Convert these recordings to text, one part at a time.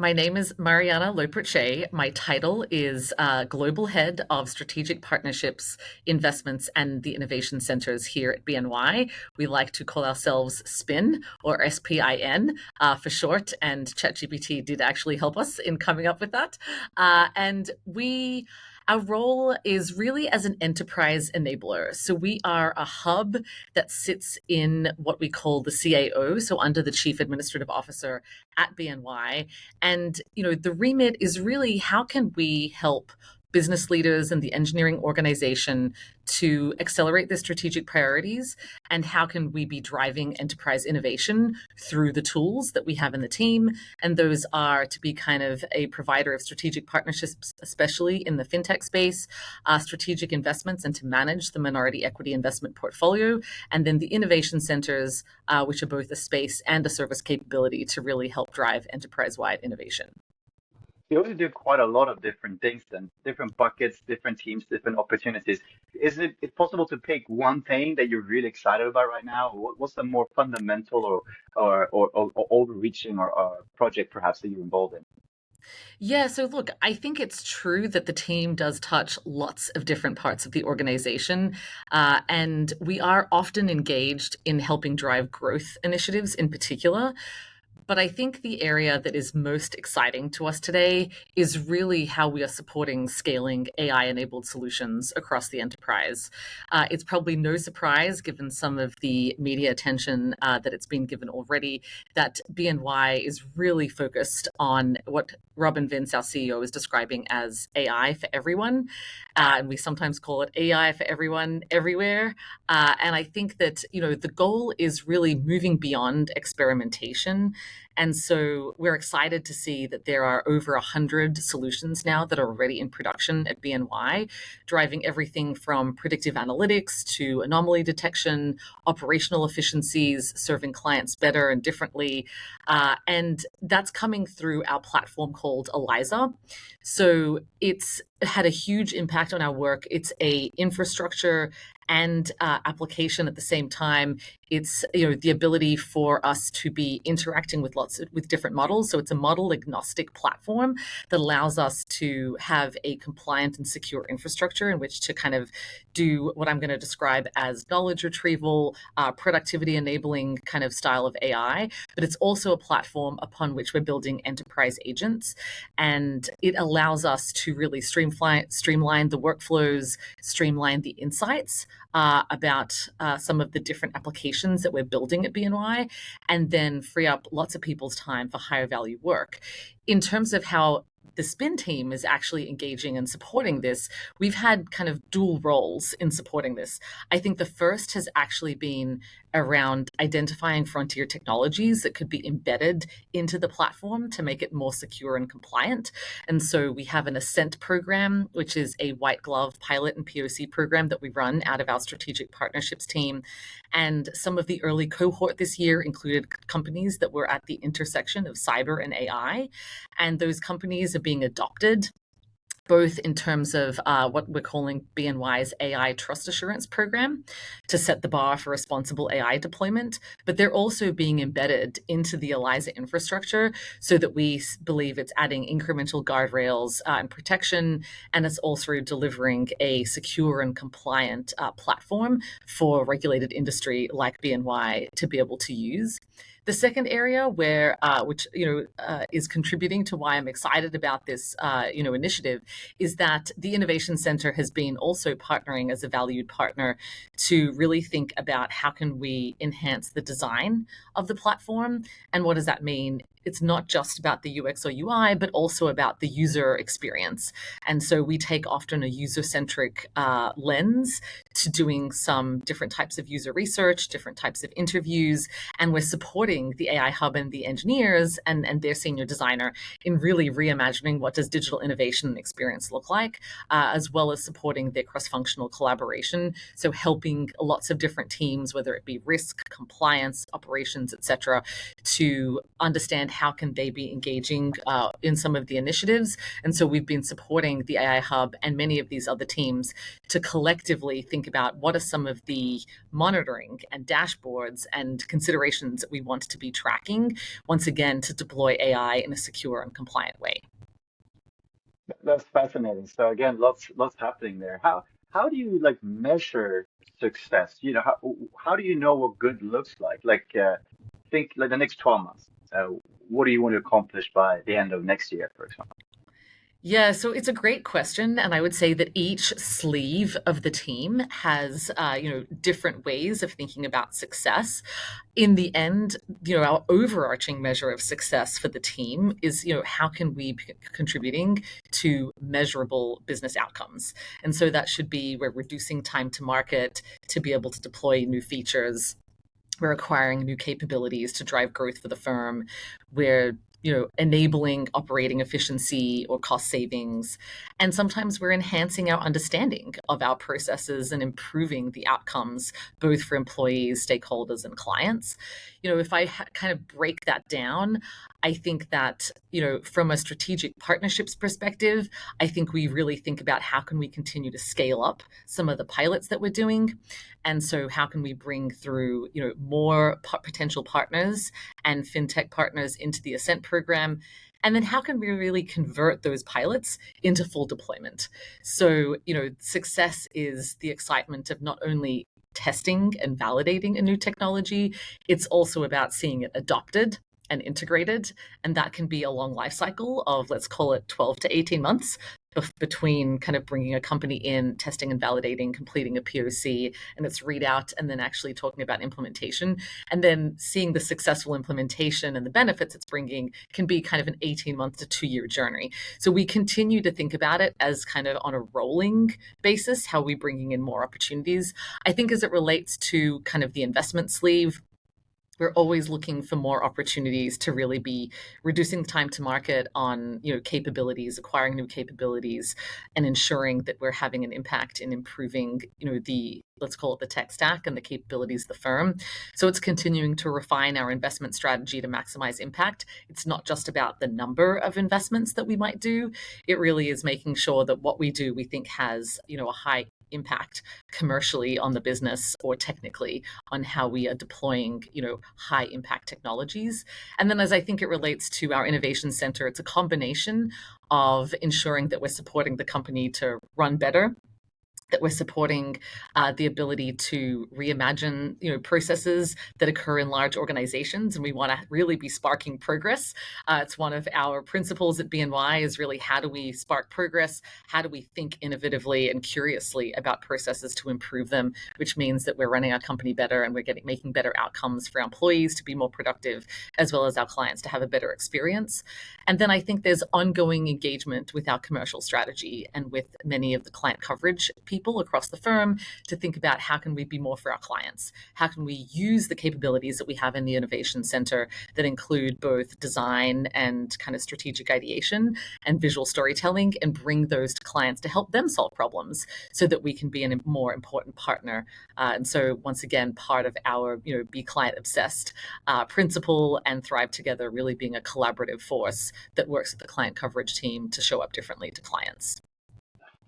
My name is Marianna Lopert-Schaye. My title is Global Head of Strategic Partnerships, Investments, and the Innovation Centers here at BNY. We like to call ourselves SPIN, or SPIN for short, and ChatGPT did actually help us in coming up with that. Our role is really as an enterprise enabler. So we are a hub that sits in what we call the CAO, so under the Chief Administrative Officer at BNY. And, the remit is really how can we help business leaders and the engineering organization to accelerate their strategic priorities, and how can we be driving enterprise innovation through the tools that we have in the team. And those are to be kind of a provider of strategic partnerships, especially in the fintech space, strategic investments, and to manage the minority equity investment portfolio, and then the innovation centers, which are both a space and a service capability to really help drive enterprise-wide innovation. You also do quite a lot of different things then, different buckets, different teams, different opportunities. Is it possible to pick one thing that you're really excited about right now? What's the more fundamental or overreaching or project perhaps that you're involved in? Yeah, so look, I think it's true that the team does touch lots of different parts of the organization, and we are often engaged in helping drive growth initiatives in particular. But I think the area that is most exciting to us today is really how we are supporting scaling AI-enabled solutions across the enterprise. It's probably no surprise, given some of the media attention that it's been given already, that BNY is really focused on what Rob and Vince, our CEO, is describing as AI for everyone. And we sometimes call it AI for everyone, everywhere. And I think that, the goal is really moving beyond experimentation. And so we're excited to see that there are over 100 solutions now that are already in production at BNY, driving everything from predictive analytics to anomaly detection, operational efficiencies, serving clients better and differently. And that's coming through our platform called Eliza. So it's had a huge impact on our work. It's a infrastructure and application at the same time. It's the ability for us to be interacting with with different models. So it's a model agnostic platform that allows us to have a compliant and secure infrastructure in which to kind of do what I'm going to describe as knowledge retrieval, productivity enabling kind of style of AI. But it's also a platform upon which we're building enterprise agents, and it allows us to really streamline the workflows, streamline the insights about some of the different applications that we're building at BNY, and then free up lots of people's time for higher value work. In terms of how the spin team is actually engaging and supporting this, we've had kind of dual roles in supporting this. I think the first has actually been around identifying frontier technologies that could be embedded into the platform to make it more secure and compliant. And so we have an Ascent program, which is a white glove pilot and POC program that we run out of our strategic partnerships team. And some of the early cohort this year included companies that were at the intersection of cyber and AI. And those companies are being adopted both in terms of what we're calling BNY's AI Trust Assurance Program to set the bar for responsible AI deployment, but they're also being embedded into the ELIZA infrastructure so that we believe it's adding incremental guardrails and protection, and it's also delivering a secure and compliant platform for regulated industry like BNY to be able to use. The second area which is contributing to why I'm excited about this initiative is that the Innovation Center has been also partnering as a valued partner to really think about how can we enhance the design of the platform, and what does that mean? It's not just about the UX or UI, but also about the user experience. And so we take often a user-centric lens to doing some different types of user research, different types of interviews, and we're supporting the AI Hub and the engineers and their senior designer in really reimagining what does digital innovation and experience look like, as well as supporting their cross-functional collaboration. So helping lots of different teams, whether it be risk, compliance, operations, et cetera, to understand how can they be engaging in some of the initiatives. And so we've been supporting the AI Hub and many of these other teams to collectively think about what are some of the monitoring and dashboards and considerations that we want to be tracking, once again, to deploy AI in a secure and compliant way. That's fascinating. So again, lots happening there. How do you like measure success? How do you know what good looks like? Think like the next 12 months. What do you want to accomplish by the end of next year, for example? Yeah, so it's a great question, and I would say that each sleeve of the team has, different ways of thinking about success. In the end, our overarching measure of success for the team is, how can we be contributing to measurable business outcomes? And so that should be we're reducing time to market to be able to deploy new features. We're acquiring new capabilities to drive growth for the firm. We're enabling operating efficiency or cost savings. And sometimes we're enhancing our understanding of our processes and improving the outcomes, both for employees, stakeholders, and clients. If I kind of break that down, I think that, from a strategic partnerships perspective, I think we really think about how can we continue to scale up some of the pilots that we're doing. And so how can we bring through, more potential partners and fintech partners into the Ascent program? And then how can we really convert those pilots into full deployment? So, success is the excitement of not only testing and validating a new technology, it's also about seeing it adopted and integrated. And that can be a long life cycle of, let's call it 12 to 18 months between kind of bringing a company in, testing and validating, completing a POC and its readout, and then actually talking about implementation. And then seeing the successful implementation and the benefits it's bringing can be kind of an 18-month to 2-year journey. So we continue to think about it as kind of on a rolling basis, how we bringing in more opportunities. I think as it relates to kind of the investment sleeve, we're always looking for more opportunities to really be reducing the time to market on capabilities, acquiring new capabilities, and ensuring that we're having an impact in improving the, let's call it, the tech stack and the capabilities of the firm. So it's continuing to refine our investment strategy to maximize impact. It's not just about the number of investments that we might do. It really is making sure that what we do we think has a high impact commercially on the business or technically on how we are deploying, high impact technologies. And then as I think it relates to our innovation center, it's a combination of ensuring that we're supporting the company to run better, that we're supporting the ability to reimagine, processes that occur in large organizations, and we want to really be sparking progress. It's one of our principles at BNY is really how do we spark progress? How do we think innovatively and curiously about processes to improve them? Which means that we're running our company better and we're making better outcomes for our employees to be more productive, as well as our clients to have a better experience. And then I think there's ongoing engagement with our commercial strategy and with many of the client coverage people across the firm to think about how can we be more for our clients? How can we use the capabilities that we have in the Innovation Center that include both design and kind of strategic ideation and visual storytelling and bring those to clients to help them solve problems so that we can be a more important partner. And so once again, part of our, be client obsessed principle and thrive together really being a collaborative force that works with the client coverage team to show up differently to clients.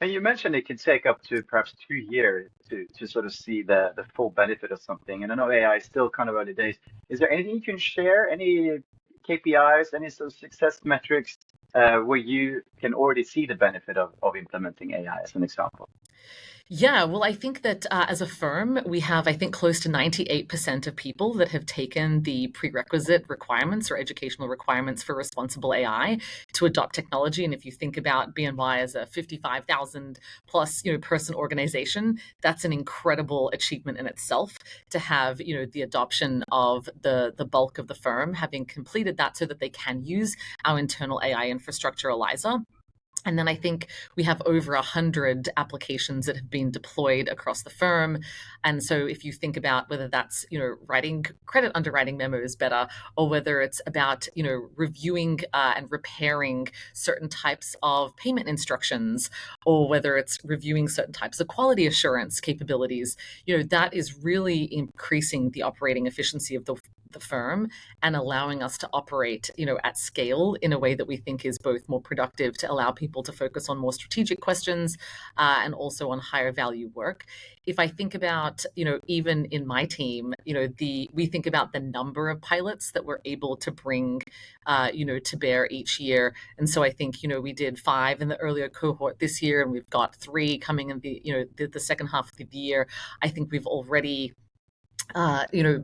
And you mentioned it can take up to perhaps 2 years to sort of see the full benefit of something. And I know AI is still kind of early days. Is there anything you can share? Any KPIs, any sort of success metrics where you can already see the benefit of implementing AI as an example? Yeah, well, I think that as a firm, we have, I think, close to 98% of people that have taken the prerequisite requirements or educational requirements for responsible AI to adopt technology. And if you think about BNY as a 55,000 plus, person organization, that's an incredible achievement in itself to have, the adoption of the bulk of the firm having completed that so that they can use our internal AI infrastructure, ELIZA. And then I think we have over 100 applications that have been deployed across the firm. And so if you think about whether that's, writing credit underwriting memos better, or whether it's about, reviewing and repairing certain types of payment instructions, or whether it's reviewing certain types of quality assurance capabilities, that is really increasing the operating efficiency of the the firm and allowing us to operate, at scale in a way that we think is both more productive to allow people to focus on more strategic questions and also on higher value work. If I think about, even in my team, we think about the number of pilots that we're able to bring, to bear each year. And so I think, we did 5 in the earlier cohort this year, and we've got 3 coming in the second half of the year. I think we've already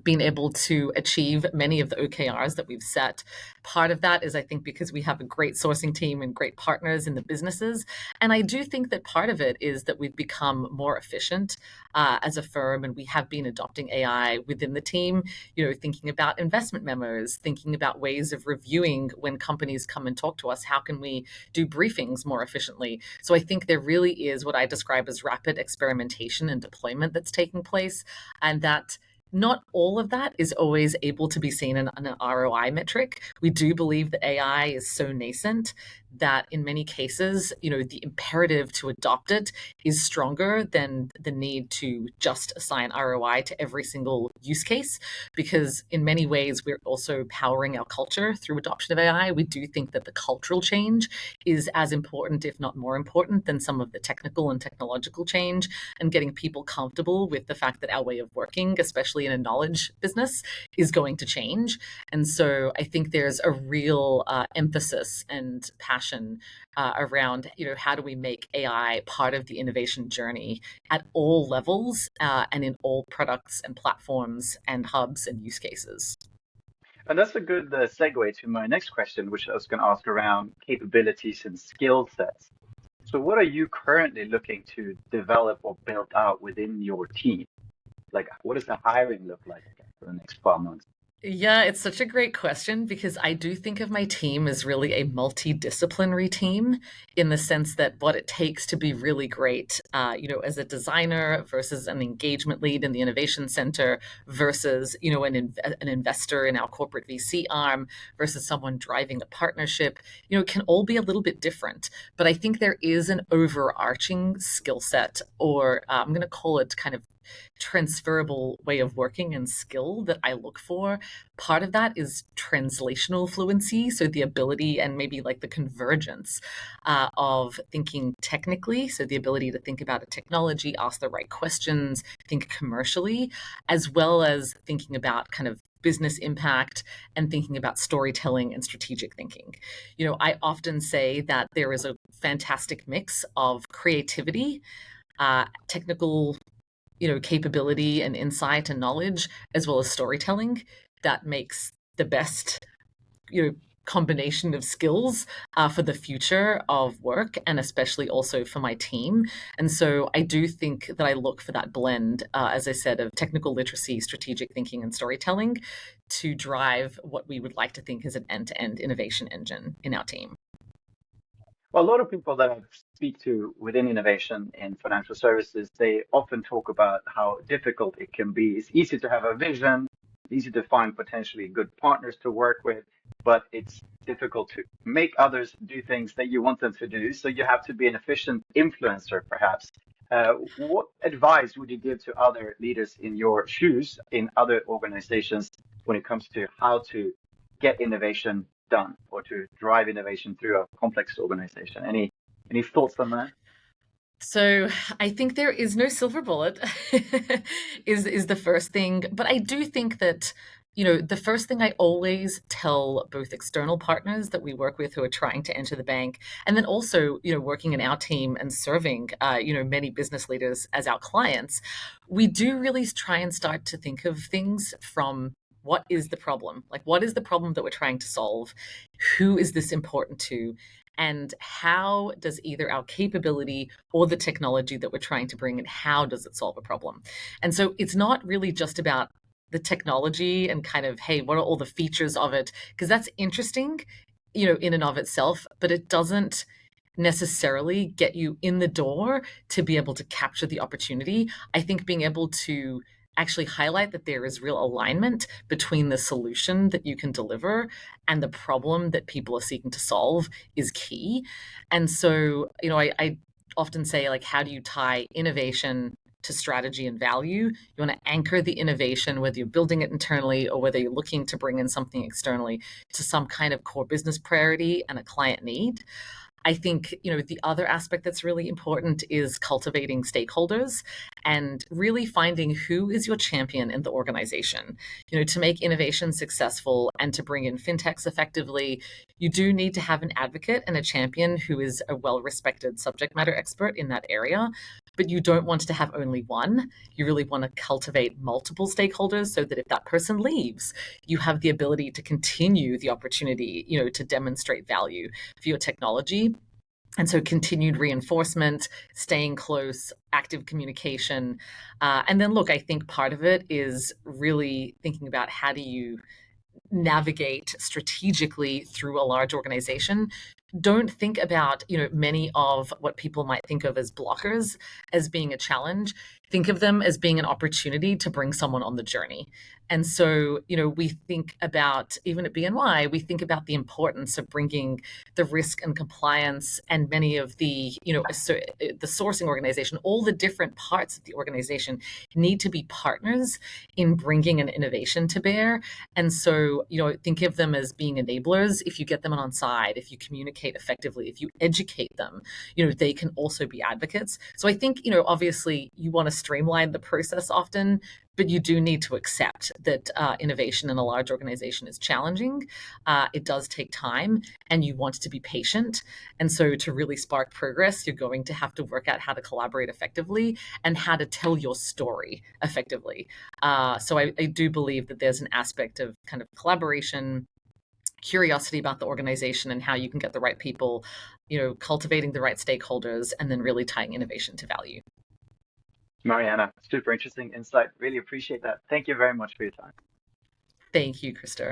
being able to achieve many of the OKRs that we've set. Part of that is, I think, because we have a great sourcing team and great partners in the businesses. And I do think that part of it is that we've become more efficient as a firm, and we have been adopting AI within the team, thinking about investment memos, thinking about ways of reviewing when companies come and talk to us. How can we do briefings more efficiently? So I think there really is what I describe as rapid experimentation and deployment that's taking place, and that not all of that is always able to be seen in an ROI metric. We do believe that AI is so nascent that in many cases, the imperative to adopt it is stronger than the need to just assign ROI to every single use case, because in many ways, we're also powering our culture through adoption of AI. We do think that the cultural change is as important, if not more important, than some of the technical and technological change, and getting people comfortable with the fact that our way of working, especially in a knowledge business, is going to change. And so I think there's a real emphasis and passion around, how do we make AI part of the innovation journey at all levels and in all products and platforms and hubs and use cases. And that's a good segue to my next question, which I was going to ask around capabilities and skill sets. So, what are you currently looking to develop or build out within your team? Like, what does the hiring look like for the next 12 months? Yeah, it's such a great question because I do think of my team as really a multidisciplinary team in the sense that what it takes to be really great, as a designer versus an engagement lead in the innovation center versus, an investor in our corporate VC arm versus someone driving a partnership, can all be a little bit different. But I think there is an overarching skill set, or I'm going to call it kind of transferable way of working and skill that I look for. Part of that is translational fluency, so the ability and maybe like the convergence of thinking technically, so the ability to think about a technology, ask the right questions, think commercially, as well as thinking about kind of business impact and thinking about storytelling and strategic thinking. I often say that there is a fantastic mix of creativity, technical capability and insight and knowledge, as well as storytelling, that makes the best, combination of skills for the future of work, and especially also for my team. And so I do think that I look for that blend, as I said, of technical literacy, strategic thinking, and storytelling to drive what we would like to think is an end-to-end innovation engine in our team. Well, a lot of people that I speak to within innovation in financial services, they often talk about how difficult it can be. It's easy to have a vision, easy to find potentially good partners to work with, but it's difficult to make others do things that you want them to do. So you have to be an efficient influencer, perhaps. What advice would you give to other leaders in your shoes in other organizations when it comes to how to get innovation done or to drive innovation through a complex organization? Any thoughts on that? So I think there is no silver bullet is the first thing. But I do think that, the first thing I always tell both external partners that we work with who are trying to enter the bank, and then also, working in our team and serving, many business leaders as our clients, we do really try and start to think of things from what is the problem? Like, what is the problem that we're trying to solve? Who is this important to? And how does either our capability or the technology that we're trying to bring in, how does it solve a problem? And so it's not really just about the technology and kind of, hey, what are all the features of it? Because that's interesting, in and of itself, but it doesn't necessarily get you in the door to be able to capture the opportunity. I think being able to actually highlight that there is real alignment between the solution that you can deliver and the problem that people are seeking to solve is key. And so, I often say, like, how do you tie innovation to strategy and value. You want to anchor the innovation, whether you're building it internally or whether you're looking to bring in something externally, to some kind of core business priority and a client need. I think, the other aspect that's really important is cultivating stakeholders and really finding who is your champion in the organization. To make innovation successful and to bring in fintechs effectively, you do need to have an advocate and a champion who is a well-respected subject matter expert in that area. But you don't want to have only one. You really want to cultivate multiple stakeholders so that if that person leaves, you have the ability to continue the opportunity, to demonstrate value for your technology. And so continued reinforcement, staying close, active communication. And then, look, I think part of it is really thinking about how do you navigate strategically through a large organization. Don't think about, many of what people might think of as blockers as being a challenge. Think of them as being an opportunity to bring someone on the journey. And so, we think about, even at BNY, we think about the importance of bringing the risk and compliance and many of the, the sourcing organization, all the different parts of the organization need to be partners in bringing an innovation to bear. And so, think of them as being enablers. If you get them on side, if you communicate effectively, if you educate them, they can also be advocates. So I think, obviously you want to streamline the process often, but you do need to accept that innovation in a large organization is challenging. It does take time, and you want to be patient. And so to really spark progress, you're going to have to work out how to collaborate effectively and how to tell your story effectively. So I do believe that there's an aspect of kind of collaboration, curiosity about the organization and how you can get the right people, cultivating the right stakeholders, and then really tying innovation to value. Mariana, super interesting insight. Really appreciate that. Thank you very much for your time. Thank you, Krista.